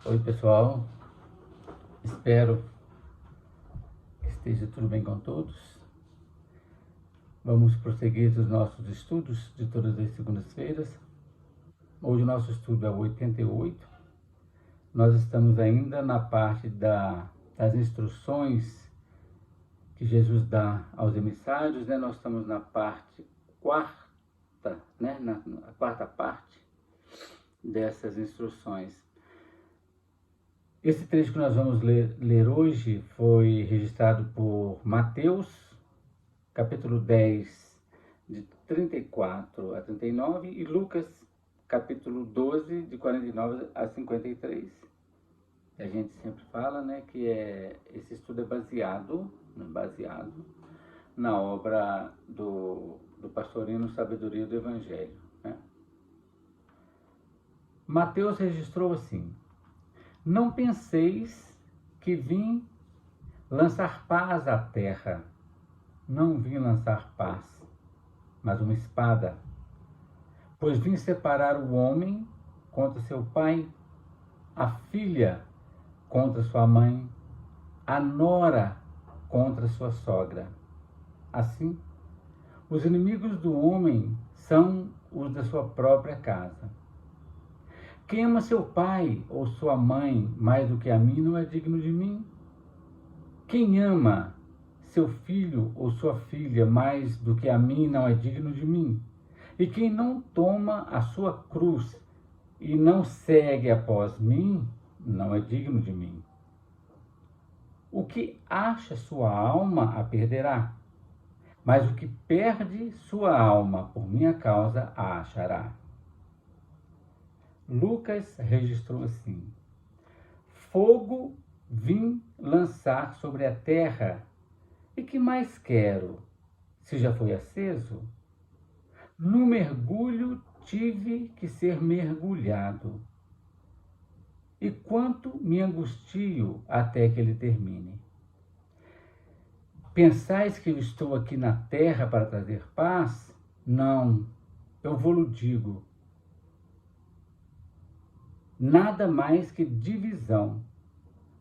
Oi, pessoal. Espero que esteja tudo bem com todos. Vamos prosseguir dos nossos estudos de todas as segundas-feiras. Hoje o nosso estudo é o 88. Nós estamos ainda na parte das instruções que Jesus dá aos emissários, né? Nós estamos na parte quarta, né? Na quarta parte dessas instruções. Esse trecho que nós vamos ler hoje foi registrado por Mateus, capítulo 10, de 34 a 39, e Lucas, capítulo 12, de 49 a 53. A gente sempre fala, né, que esse estudo é baseado na obra do Pastorino Sabedoria do Evangelho, né? Mateus registrou assim: não penseis que vim lançar paz à terra. Não vim lançar paz, mas uma espada. Pois vim separar o homem contra seu pai, a filha contra sua mãe, a nora contra sua sogra. Assim, os inimigos do homem são os da sua própria casa. Quem ama seu pai ou sua mãe mais do que a mim não é digno de mim. Quem ama seu filho ou sua filha mais do que a mim não é digno de mim. E quem não toma a sua cruz e não segue após mim, não é digno de mim. O que acha sua alma a perderá, mas o que perde sua alma por minha causa a achará. Lucas registrou assim: fogo vim lançar sobre a terra, e que mais quero, se já foi aceso? No mergulho tive que ser mergulhado, e quanto me angustio até que ele termine. Pensais que eu estou aqui na terra para trazer paz? Não, eu vou-lo digo. Nada mais que divisão,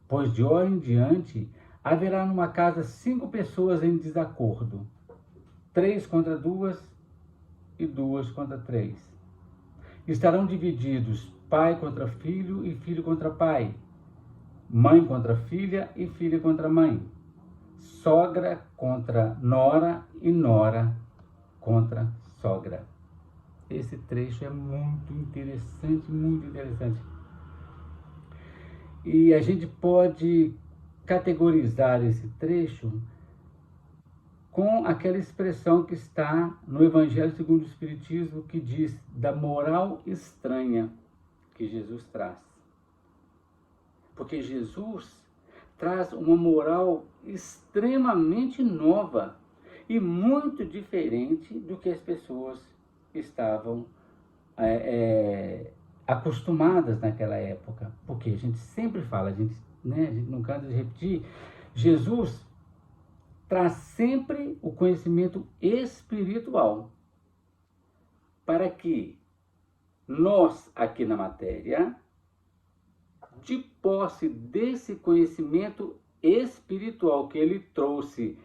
pois de hora em diante haverá numa casa 5 pessoas em desacordo, 3 contra 2 e 2 contra 3. Estarão divididos pai contra filho e filho contra pai, mãe contra filha e filha contra mãe, sogra contra nora e nora contra sogra. Esse trecho é muito interessante, muito interessante. E a gente pode categorizar esse trecho com aquela expressão que está no Evangelho segundo o Espiritismo, que diz da moral estranha que Jesus traz. Porque Jesus traz uma moral extremamente nova e muito diferente do que as pessoas estavam acostumadas naquela época. Porque a gente sempre fala, a gente não cansa de repetir, Jesus traz sempre o conhecimento espiritual para que nós, aqui na matéria, de posse desse conhecimento espiritual que ele trouxe,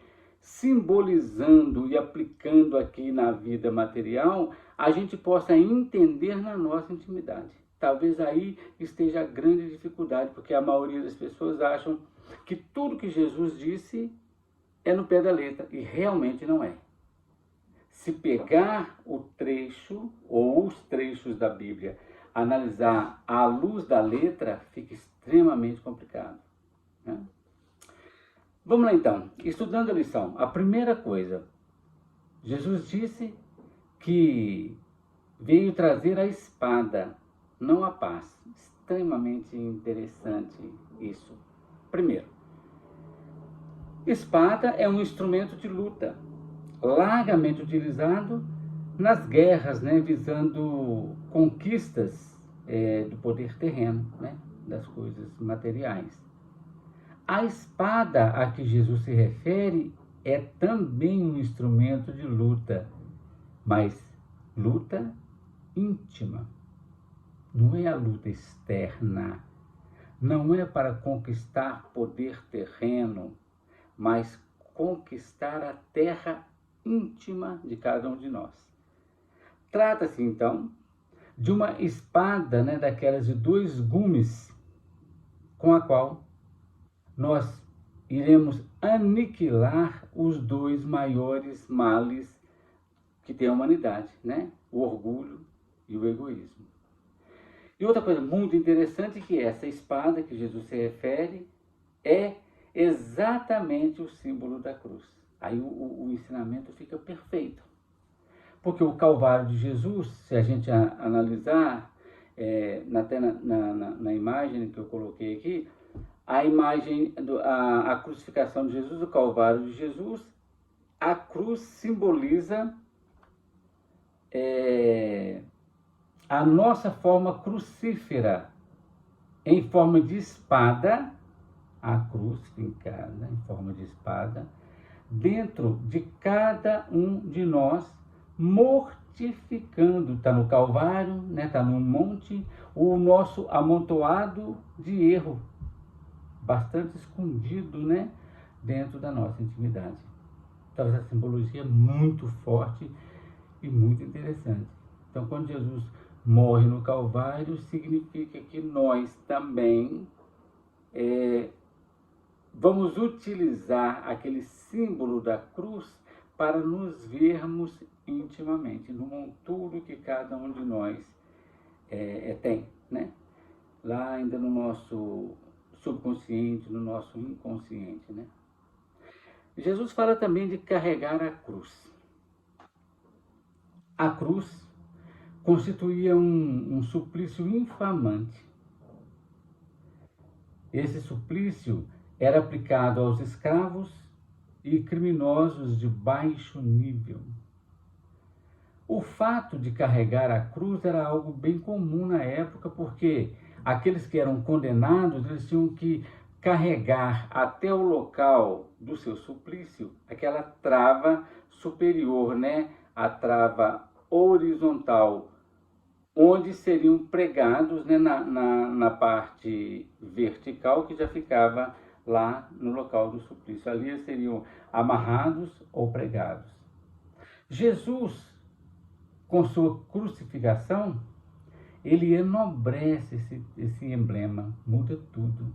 simbolizando e aplicando aqui na vida material, a gente possa entender na nossa intimidade. Talvez aí esteja a grande dificuldade, porque a maioria das pessoas acham que tudo que Jesus disse é no pé da letra, e realmente não é. Se pegar o trecho ou os trechos da Bíblia, analisar à luz da letra, fica extremamente complicado, né? Vamos lá então, estudando a lição. A primeira coisa, Jesus disse que veio trazer a espada, não a paz. Extremamente interessante isso. Primeiro, espada é um instrumento de luta, largamente utilizado nas guerras, né, visando conquistas do poder terreno, né, das coisas materiais. A espada a que Jesus se refere é também um instrumento de luta, mas luta íntima. Não é a luta externa, não é para conquistar poder terreno, mas conquistar a terra íntima de cada um de nós. Trata-se, então, de uma espada, daquelas de 2 gumes, com a qual nós iremos aniquilar os 2 maiores males que tem a humanidade, o orgulho e o egoísmo. E outra coisa muito interessante é que essa espada que Jesus se refere é exatamente o símbolo da cruz. Aí o ensinamento fica perfeito. Porque o Calvário de Jesus, se a gente analisar, na imagem que eu coloquei aqui, a imagem, a crucificação de Jesus, o Calvário de Jesus, a cruz simboliza a nossa forma crucífera, em forma de espada, a cruz fincada em forma de espada, dentro de cada um de nós, mortificando, está no Calvário, está no monte, o nosso amontoado de erro, bastante escondido, dentro da nossa intimidade. Então, essa simbologia é muito forte e muito interessante. Então, quando Jesus morre no Calvário, significa que nós também vamos utilizar aquele símbolo da cruz para nos vermos intimamente, no monturo que cada um de nós tem, lá ainda no nosso subconsciente, no nosso inconsciente, Jesus fala também de carregar a cruz. A cruz constituía um suplício infamante. Esse suplício era aplicado aos escravos e criminosos de baixo nível. O fato de carregar a cruz era algo bem comum na época, porque aqueles que eram condenados, eles tinham que carregar até o local do seu suplício aquela trava superior, a trava horizontal, onde seriam pregados na parte vertical, que já ficava lá no local do suplício. Ali eles seriam amarrados ou pregados. Jesus, com sua crucificação, ele enobrece esse emblema, muda tudo.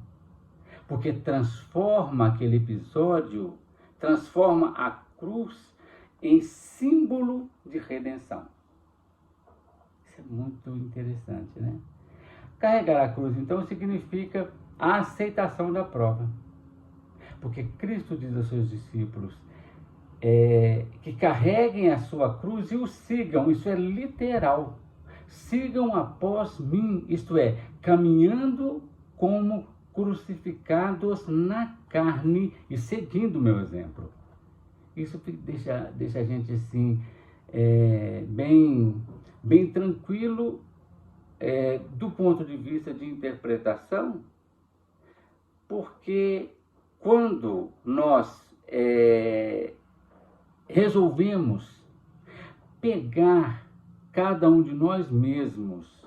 Porque transforma aquele episódio, transforma a cruz em símbolo de redenção. Isso é muito interessante, Carregar a cruz, então, significa a aceitação da prova. Porque Cristo diz aos seus discípulos que carreguem a sua cruz e o sigam. Isso é literal. Sigam após mim, isto é, caminhando como crucificados na carne e seguindo o meu exemplo. Isso deixa a gente assim, bem tranquilo do ponto de vista de interpretação, porque quando nós resolvemos pegar cada um de nós mesmos,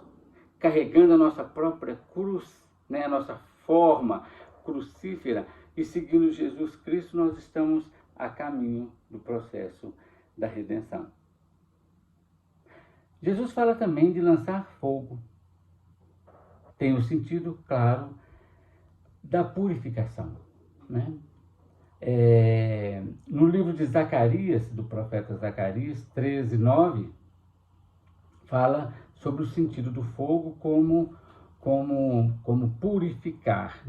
carregando a nossa própria cruz, a nossa forma crucífera, e seguindo Jesus Cristo, nós estamos a caminho do processo da redenção. Jesus fala também de lançar fogo. Tem o sentido, claro, da purificação, no livro de Zacarias, do profeta Zacarias 13:9, fala sobre o sentido do fogo como purificar,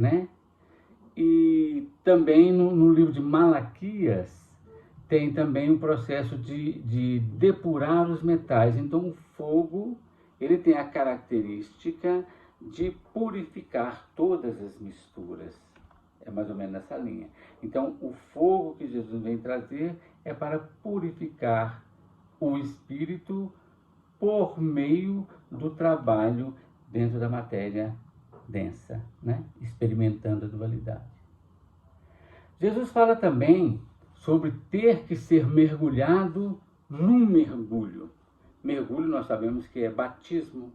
E também no livro de Malaquias tem também o processo de depurar os metais. Então o fogo, ele tem a característica de purificar todas as misturas. É mais ou menos nessa linha. Então o fogo que Jesus vem trazer é para purificar o espírito por meio do trabalho dentro da matéria densa, experimentando a dualidade. Jesus fala também sobre ter que ser mergulhado num mergulho. Mergulho nós sabemos que é batismo,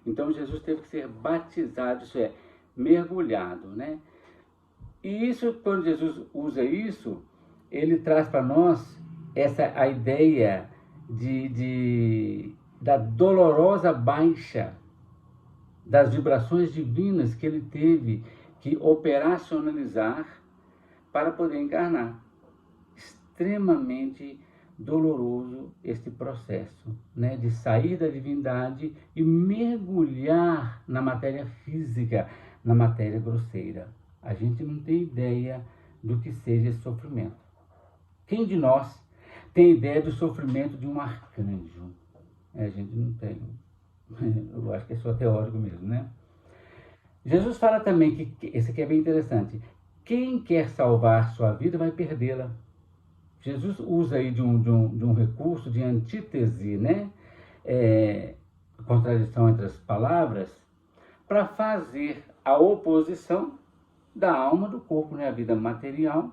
Então Jesus teve que ser batizado, isso é, mergulhado, né? E isso, quando Jesus usa isso, ele traz para nós a ideia da dolorosa baixa das vibrações divinas que ele teve que operacionalizar para poder encarnar. Extremamente doloroso este processo, né, de sair da divindade e mergulhar na matéria física, na matéria grosseira. A gente não tem ideia do que seja esse sofrimento. Quem de nós tem ideia do sofrimento de um arcanjo? A gente não tem. Eu acho que é só teórico mesmo, né? Jesus fala também que, esse aqui é bem interessante, quem quer salvar sua vida vai perdê-la. Jesus usa aí de um recurso de antítese, né? Contradição entre as palavras, para fazer a oposição da alma do corpo, né? A vida material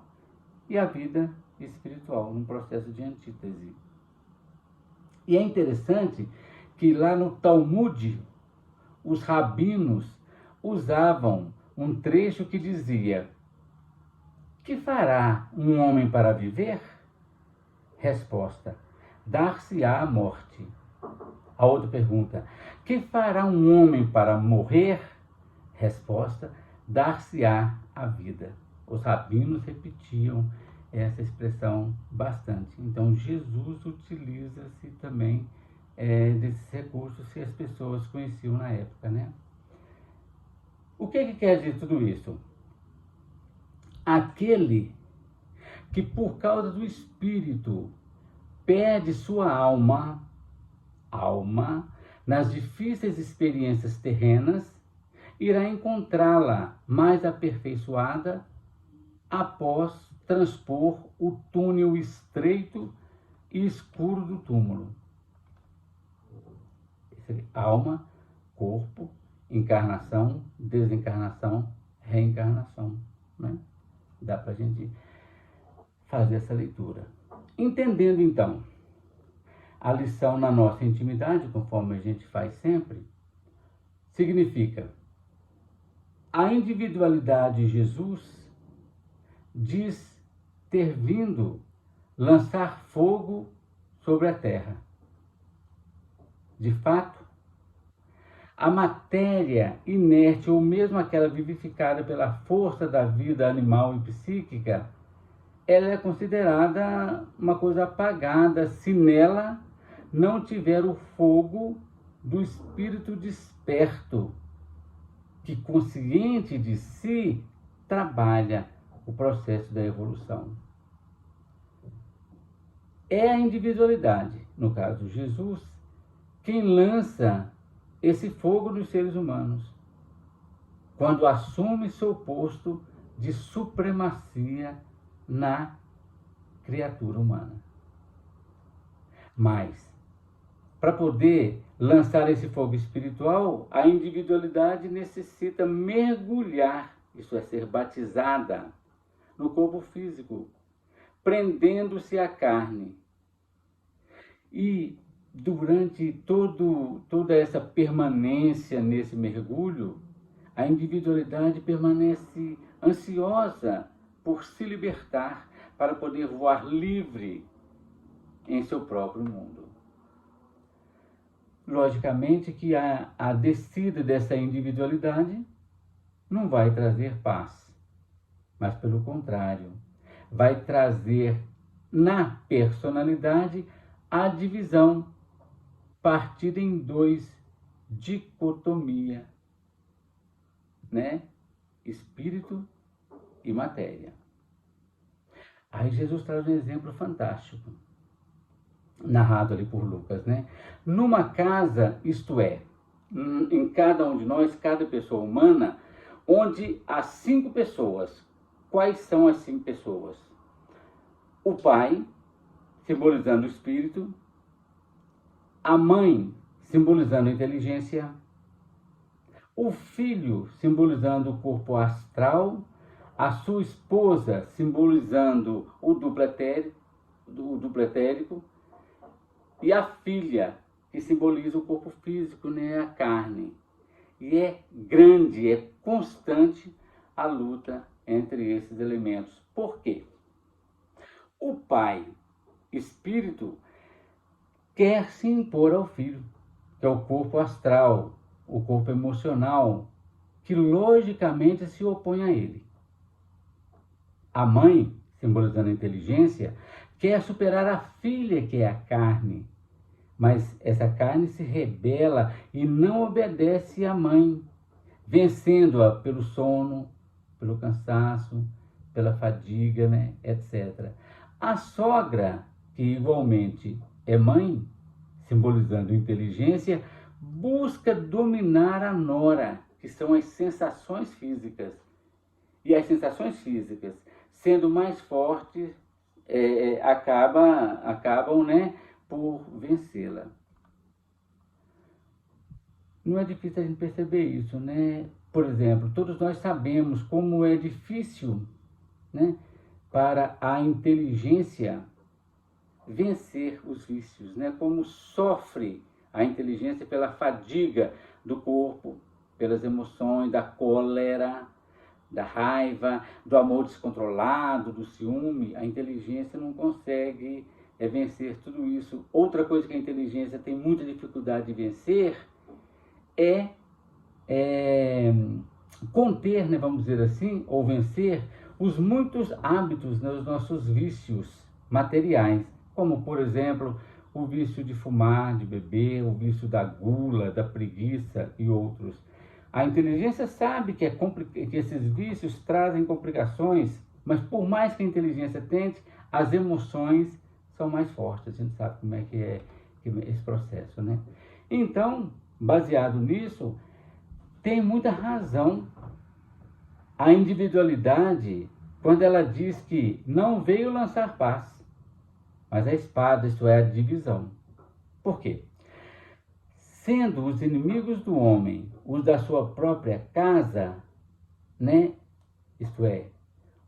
e a vida espiritual, num processo de antítese. E é interessante que lá no Talmud, os rabinos usavam um trecho que dizia: que fará um homem para viver? Resposta: dar-se-á a morte. A outra pergunta: que fará um homem para morrer? Resposta: dar-se-á a vida. Os rabinos repetiam essa expressão bastante. Então, Jesus utiliza-se também desses recursos que as pessoas conheciam na época, né? O que quer dizer tudo isso? Aquele que por causa do espírito perde sua alma nas difíceis experiências terrenas, irá encontrá-la mais aperfeiçoada após transpor o túnel estreito e escuro do túmulo. Alma, corpo, encarnação, desencarnação, reencarnação, né? Dá para a gente fazer essa leitura. Entendendo, então, a lição na nossa intimidade, conforme a gente faz sempre, significa a individualidade de Jesus diz ter vindo lançar fogo sobre a terra. De fato, a matéria inerte, ou mesmo aquela vivificada pela força da vida animal e psíquica, ela é considerada uma coisa apagada se nela não tiver o fogo do espírito desperto, que, consciente de si, trabalha o processo da evolução. É a individualidade, no caso Jesus, quem lança esse fogo nos seres humanos, quando assume seu posto de supremacia na criatura humana. Mas, para poder lançar esse fogo espiritual, a individualidade necessita mergulhar, isso é, ser batizada, no corpo físico, prendendo-se à carne. E durante toda essa permanência nesse mergulho, a individualidade permanece ansiosa por se libertar para poder voar livre em seu próprio mundo. Logicamente que a descida dessa individualidade não vai trazer paz, mas pelo contrário, vai trazer na personalidade a divisão, partida em dois, dicotomia, né? Espírito e matéria. Aí Jesus traz um exemplo fantástico, narrado ali por Lucas, né? Numa casa, isto é, em cada um de nós, cada pessoa humana, onde há 5 pessoas. Quais são as 5 pessoas? O pai, simbolizando o espírito, a mãe, simbolizando a inteligência, o filho, simbolizando o corpo astral, a sua esposa, simbolizando o duplo etérico, e a filha, que simboliza o corpo físico, né, a carne. e é grande, é constante a luta entre esses elementos. Por quê? O pai, espírito, quer se impor ao filho, que é o corpo astral, o corpo emocional, que logicamente se opõe a ele. A mãe, simbolizando a inteligência, quer superar a filha, que é a carne, mas essa carne se rebela e não obedece à mãe, vencendo-a pelo sono, pelo cansaço, pela fadiga, né, etc. A sogra, que igualmente é mãe, simbolizando inteligência, busca dominar a nora, que são as sensações físicas. E as sensações físicas, sendo mais fortes, acabam, né, por vencê-la. Não é difícil a gente perceber isso, né? Por exemplo, todos nós sabemos como é difícil, né, para a inteligência vencer os vícios, né? Como sofre a inteligência pela fadiga do corpo, pelas emoções, da cólera, da raiva, do amor descontrolado, do ciúme. A inteligência não consegue vencer tudo isso. Outra coisa que a inteligência tem muita dificuldade de vencer é conter, né, vamos dizer assim, ou vencer os muitos hábitos, né, os nossos vícios materiais, como, por exemplo, o vício de fumar, de beber, o vício da gula, da preguiça e outros. A inteligência sabe que esses vícios trazem complicações, mas por mais que a inteligência tente, as emoções são mais fortes. A gente sabe como é que é esse processo, né? Então, baseado nisso, tem muita razão a individualidade quando ela diz que não veio lançar paz, mas a espada, isto é, a divisão. Por quê? Sendo os inimigos do homem os da sua própria casa, né? Isto é,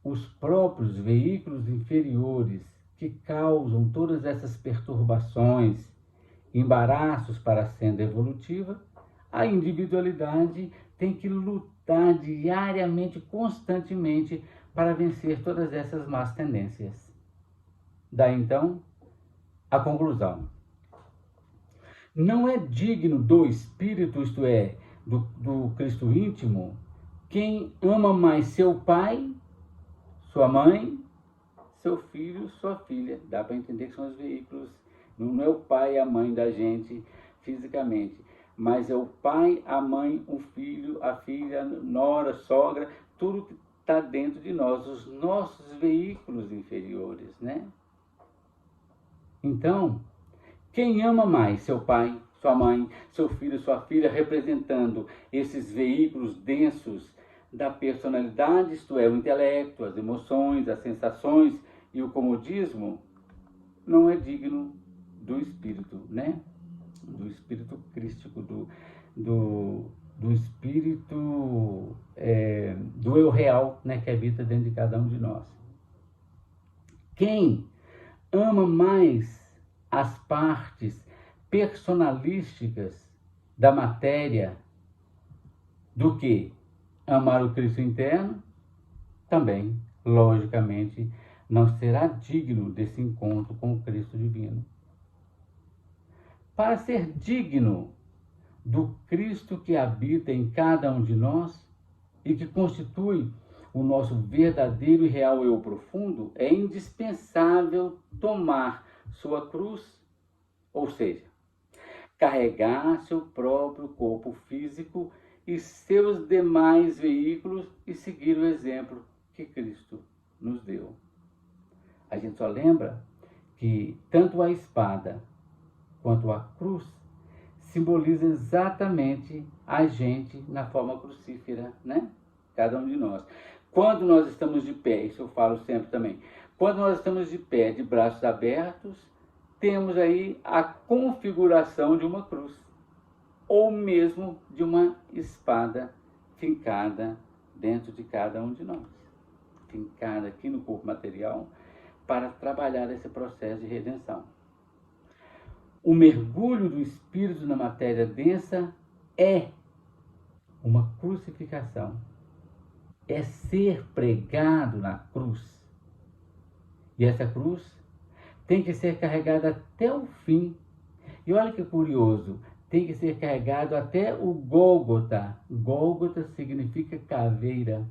os próprios veículos inferiores que causam todas essas perturbações, embaraços para a senda evolutiva, a individualidade tem que lutar diariamente, constantemente, para vencer todas essas más tendências. Daí então a conclusão. Não é digno do espírito, isto é, do Cristo íntimo, quem ama mais seu pai, sua mãe, seu filho, sua filha. Dá para entender que são os veículos. Não é o pai e a mãe da gente fisicamente, mas é o pai, a mãe, o filho, a filha, nora, sogra, tudo que está dentro de nós, os nossos veículos inferiores, né? Então, quem ama mais seu pai, sua mãe, seu filho, sua filha, representando esses veículos densos da personalidade, isto é, o intelecto, as emoções, as sensações e o comodismo, não é digno do espírito, né? Do espírito crístico, do espírito do eu real, né, que habita dentro de cada um de nós. Quem ama mais as partes personalísticas da matéria do que amar o Cristo interno, também, logicamente, não será digno desse encontro com o Cristo divino. Para ser digno do Cristo que habita em cada um de nós e que constitui o nosso verdadeiro e real eu profundo, é indispensável tomar sua cruz, ou seja, carregar seu próprio corpo físico e seus demais veículos e seguir o exemplo que Cristo nos deu. A gente só lembra que tanto a espada quanto a cruz simboliza exatamente a gente na forma crucífera, né? Cada um de nós. Quando nós estamos de pé, isso eu falo sempre também, quando nós estamos de pé, de braços abertos, temos aí a configuração de uma cruz, ou mesmo de uma espada fincada dentro de cada um de nós, fincada aqui no corpo material, para trabalhar esse processo de redenção. O mergulho do espírito na matéria densa é uma crucificação. É ser pregado na cruz. E essa cruz tem que ser carregada até o fim. E olha que curioso, tem que ser carregado até o Gólgota. Gólgota significa caveira.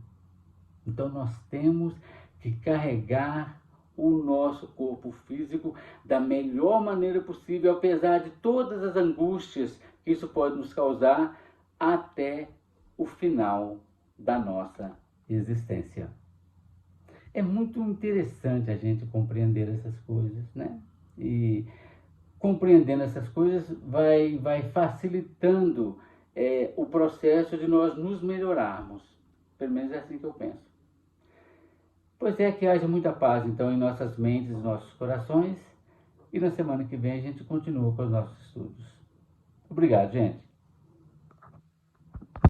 Então nós temos que carregar o nosso corpo físico da melhor maneira possível, apesar de todas as angústias que isso pode nos causar, até o final da nossa existência. É muito interessante a gente compreender essas coisas, né? E compreendendo essas coisas vai facilitando o processo de nós nos melhorarmos. Pelo menos é assim que eu penso. Pois é, que haja muita paz então em nossas mentes, em nossos corações. E na semana que vem a gente continua com os nossos estudos. Obrigado, gente.